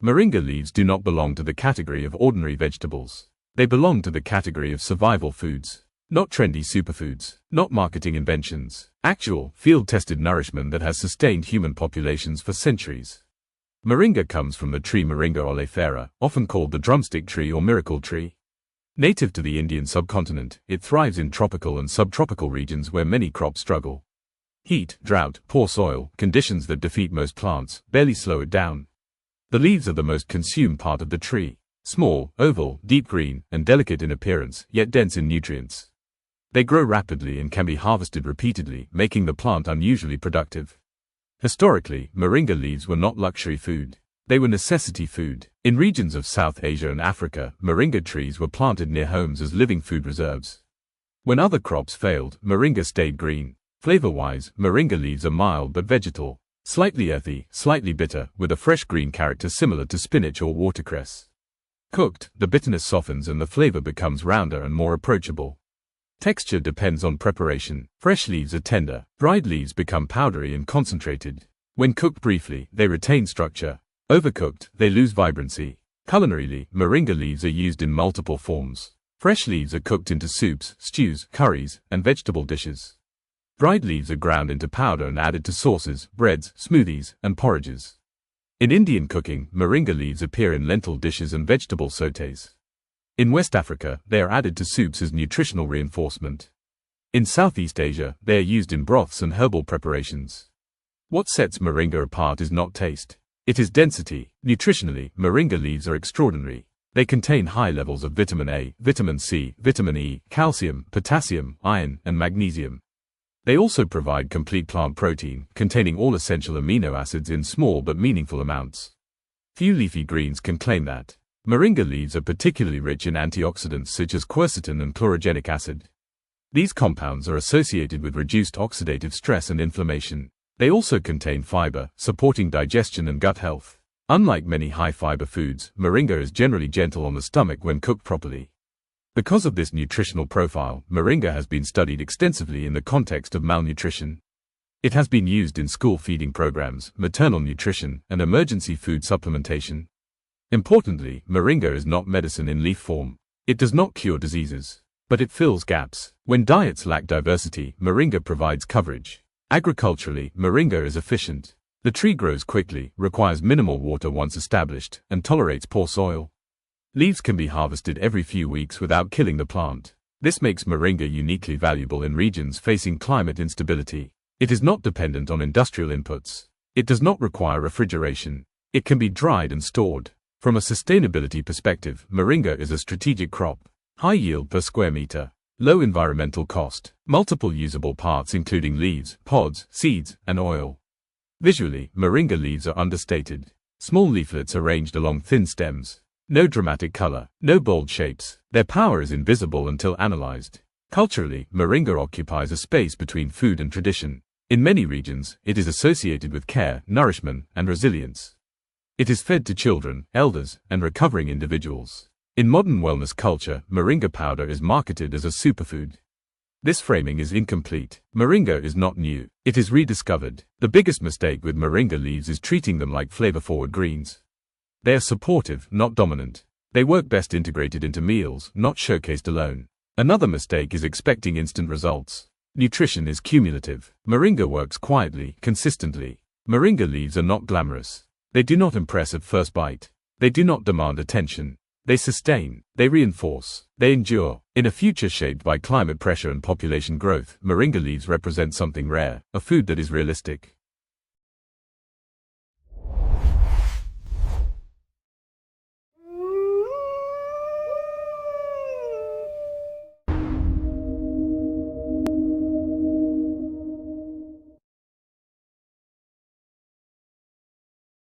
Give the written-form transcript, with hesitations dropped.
Moringa leaves do not belong to the category of ordinary vegetables. They belong to the category of survival foods. Not trendy superfoods, not marketing inventions. Actual, field-tested nourishment that has sustained human populations for centuries. Moringa comes from the tree Moringa oleifera, often called the drumstick tree or miracle tree. Native to the Indian subcontinent, it thrives in tropical and subtropical regions where many crops struggle. Heat, drought, poor soil, conditions that defeat most plants, barely slow it down. The leaves are the most consumed part of the tree. Small, oval, deep green, and delicate in appearance, yet dense in nutrients. They grow rapidly and can be harvested repeatedly, making the plant unusually productive. Historically, moringa leaves were not luxury food. They were necessity food. In regions of South Asia and Africa, moringa trees were planted near homes as living food reserves. When other crops failed, moringa stayed green. Flavor-wise, moringa leaves are mild but vegetal. Slightly earthy, slightly bitter, with a fresh green character similar to spinach or watercress. Cooked, the bitterness softens and the flavor becomes rounder and more approachable. Texture depends on preparation. Fresh leaves are tender, dried leaves become powdery and concentrated. When cooked briefly, they retain structure. Overcooked, they lose vibrancy. Culinarily, moringa leaves are used in multiple forms. Fresh leaves are cooked into soups, stews, curries, and vegetable dishes. Dried leaves are ground into powder and added to sauces, breads, smoothies, and porridges. In Indian cooking, moringa leaves appear in lentil dishes and vegetable sautés. In West Africa, they are added to soups as nutritional reinforcement. In Southeast Asia, they are used in broths and herbal preparations. What sets moringa apart is not taste. It is density. Nutritionally, moringa leaves are extraordinary. They contain high levels of vitamin A, vitamin C, vitamin E, calcium, potassium, iron, and magnesium. They also provide complete plant protein, containing all essential amino acids in small but meaningful amounts. Few leafy greens can claim that. Moringa leaves are particularly rich in antioxidants such as quercetin and chlorogenic acid. These compounds are associated with reduced oxidative stress and inflammation. They also contain fiber, supporting digestion and gut health. Unlike many high-fiber foods, moringa is generally gentle on the stomach when cooked properly. Because of this nutritional profile, moringa has been studied extensively in the context of malnutrition. It has been used in school feeding programs, maternal nutrition, and emergency food supplementation. Importantly, moringa is not medicine in leaf form. It does not cure diseases, but it fills gaps. When diets lack diversity, moringa provides coverage. Agriculturally, moringa is efficient. The tree grows quickly, requires minimal water once established, and tolerates poor soil. Leaves can be harvested every few weeks without killing the plant. This makes moringa uniquely valuable in regions facing climate instability. It is not dependent on industrial inputs. It does not require refrigeration. It can be dried and stored. From a sustainability perspective, moringa is a strategic crop. High yield per square meter. Low environmental cost. Multiple usable parts including leaves, pods, seeds, and oil. Visually, moringa leaves are understated. Small leaflets arranged along thin stems. No dramatic color, no bold shapes. Their power is invisible until analyzed. Culturally, moringa occupies a space between food and tradition. In many regions, it is associated with care, nourishment, and resilience. It is fed to children, elders, and recovering individuals. In modern wellness culture, moringa powder is marketed as a superfood. This framing is incomplete. Moringa is not new. It is rediscovered. The biggest mistake with moringa leaves is treating them like flavor-forward greens. They are supportive, not dominant. They work best integrated into meals, not showcased alone. Another mistake is expecting instant results. Nutrition is cumulative. Moringa works quietly, consistently. Moringa leaves are not glamorous. They do not impress at first bite. They do not demand attention. They sustain. They reinforce. They endure. In a future shaped by climate pressure and population growth, moringa leaves represent something rare, a food that is realistic.